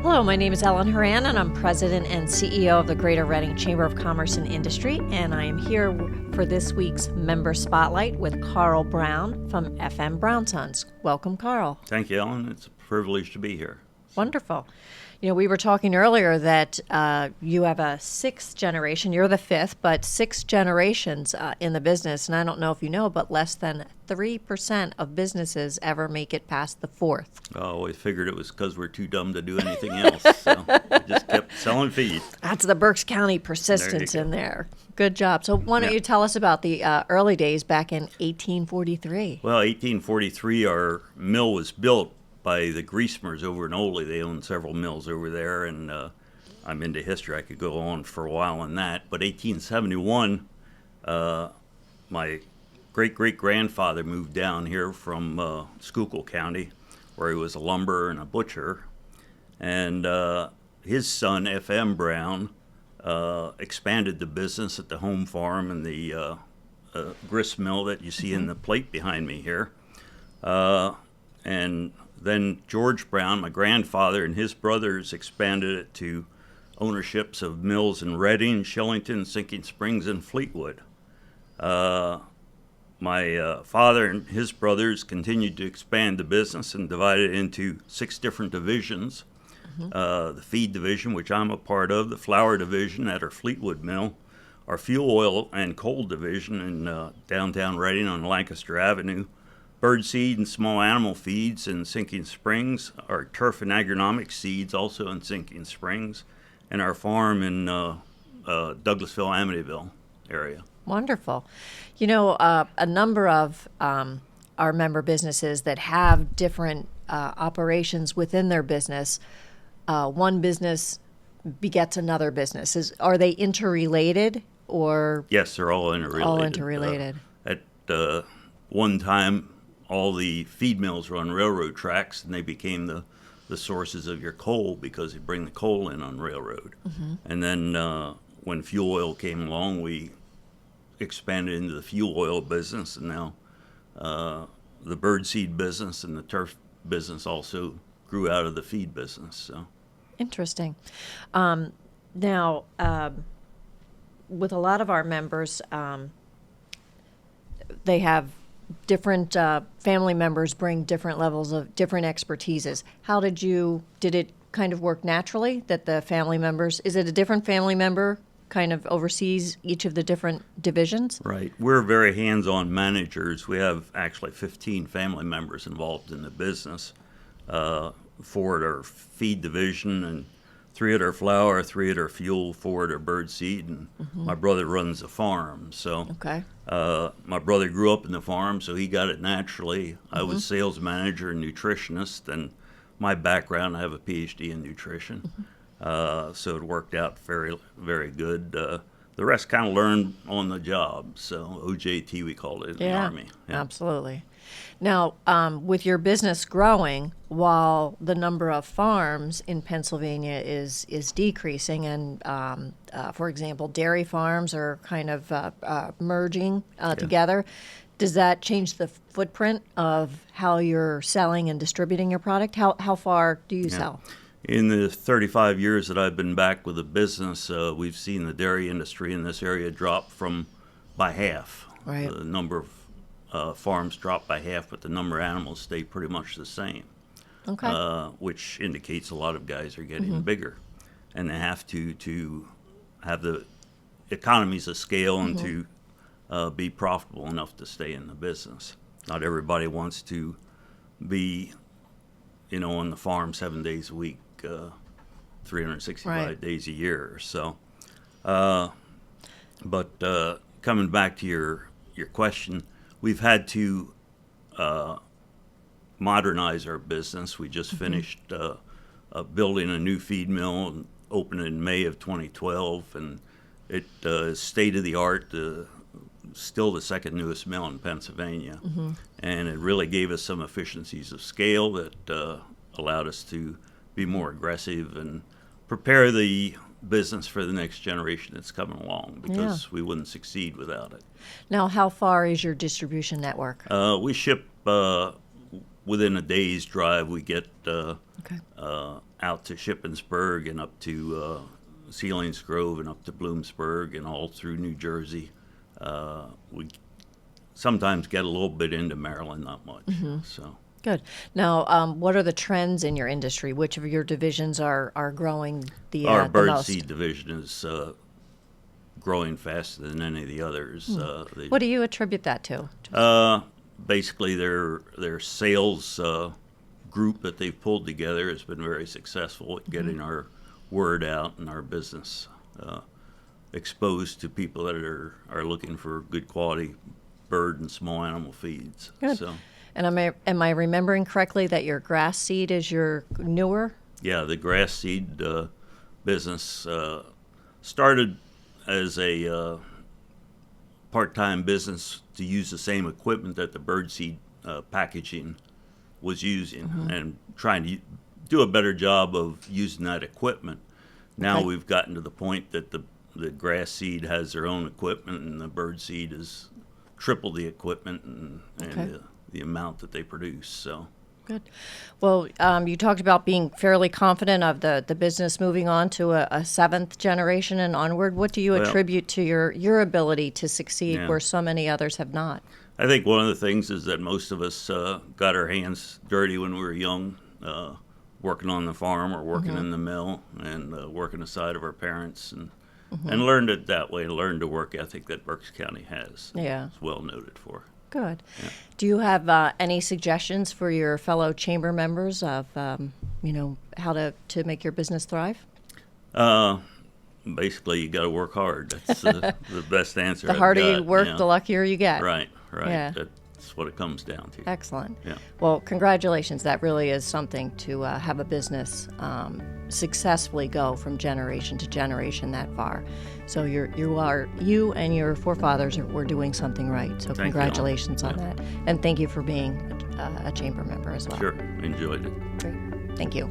Hello, my name is Ellen Horan, and I'm President and CEO of the Greater Reading Chamber of Commerce and Industry, and I am here for this week's Member Spotlight with Carl Brown from FM Brown Sons. Welcome, Carl. Thank you, Ellen. It's a privilege to be here. Wonderful. You know, we were talking earlier that you have a sixth generation. You're the fifth, but 6 generations in the business. And I don't know if you know, but less than 3% of businesses ever make it past the fourth. Oh, I figured it was because we're too dumb to do anything else. So I just kept selling feed. That's the Berks County persistence in there. Good job. So why don't you tell us about the early days back in 1843? Well, 1843, our mill was built by the Greasmers over in Oley. They owned several mills over there, and I'm into history. I could go on for a while on that. But 1871, my great-great-grandfather moved down here from Schuylkill County, where he was a lumberer and a butcher. And his son, F.M. Brown, expanded the business at the home farm and the grist mill that you see in the plate behind me here. And then George Brown, my grandfather, and his brothers expanded it to ownerships of mills in Reading, Shillington, Sinking Springs, and Fleetwood. My father and his brothers continued to expand the business and divided it into 6 different divisions. The feed division, which I'm a part of, the flour division at our Fleetwood mill, our fuel oil and coal division in downtown Reading on Lancaster Avenue, bird seed and small animal feeds in Sinking Springs, our turf and agronomic seeds also in Sinking Springs, and our farm in Douglasville, Amityville area. Wonderful. You know, a number of our member businesses that have different operations within their business, one business begets another business. Are they interrelated or? Yes, they're all interrelated. All interrelated. At one time, all the feed mills were on railroad tracks, and they became the sources of your coal because you bring the coal in on railroad. And then when fuel oil came along, we expanded into the fuel oil business, and now the bird seed business and the turf business also grew out of the feed business. So interesting. Now, with a lot of our members, they have different family members bring different levels of different expertises. Did it kind of work naturally that the family members, is it a different family member kind of oversees each of the different divisions? Right. We're very hands-on managers. We have actually 15 family members involved in the business, 4 at our feed division and 3 at our flour, 3 at our fuel, 4 at our bird seed, and my brother runs the farm. So my brother grew up in the farm, so he got it naturally. I was sales manager and nutritionist, and my background, I have a PhD in nutrition. So it worked out very, very good. The rest kind of learned on the job. So OJT, we called it in the Army. Yeah, absolutely. Now, with your business growing, while the number of farms in Pennsylvania is decreasing, and for example, dairy farms are kind of merging together, does that change the footprint of how you're selling and distributing your product? How far do you sell? In the 35 years that I've been back with the business, we've seen the dairy industry in this area drop by half. Right. The number of farms drop by half, but the number of animals stay pretty much the same. Okay. Which indicates a lot of guys are getting bigger, and they have to have the economies of scale and to be profitable enough to stay in the business. Not everybody wants to be, on the farm 7 days a week, 365 days a year. So, but coming back to your question, we've had to modernize our business. We just finished building a new feed mill and opened in May of 2012, and it is state-of-the-art, still the second newest mill in Pennsylvania. And it really gave us some efficiencies of scale that allowed us to be more aggressive and prepare the business for the next generation that's coming along, because we wouldn't succeed without it. Now, how far is your distribution network? We ship within a day's drive. We get Okay. out to Shippensburg and up to Selinsgrove and up to Bloomsburg and all through New Jersey. We sometimes get a little bit into Maryland, not much. So Good. Now, what are the trends in your industry? Which of your divisions are growing our the most? birdseed division is growing faster than any of the others. What do you attribute that to? Basically, their sales group that they've pulled together has been very successful at getting our word out and our business exposed to people that are looking for good quality bird and small animal feeds. Good. So, And am I remembering correctly that your grass seed is your newer? yeah, the grass seed business started as a part-time business to use the same equipment that the birdseed packaging was using, and trying to do a better job of using that equipment. Now Okay. we've gotten to the point that the grass seed has their own equipment, and the birdseed is triple the equipment and Okay. the amount that they produce. So. Good. Well, you talked about being fairly confident of the business moving on to a seventh generation and onward. What do you Well, attribute to your ability to succeed Yeah. where so many others have not? I think one of the things is that most of us got our hands dirty when we were young, working on the farm or working in the mill and working aside of our parents, and learned it that way, learned the work ethic that Berks County has. Yeah. It's well noted for. Good. Do you have any suggestions for your fellow chamber members of, how to make your business thrive? Basically, you got to work hard. That's the best answer. The I've harder got, you work, the luckier you get. Right. Yeah. That's what it comes down to. Excellent. Yeah. Well, congratulations. That really is something to have a business successfully go from generation to generation that far. So you and your forefathers were doing something right. So Thank you. congratulations on Yeah. that. And thank you for being a chamber member as well. Sure. Enjoyed it. Great. Thank you.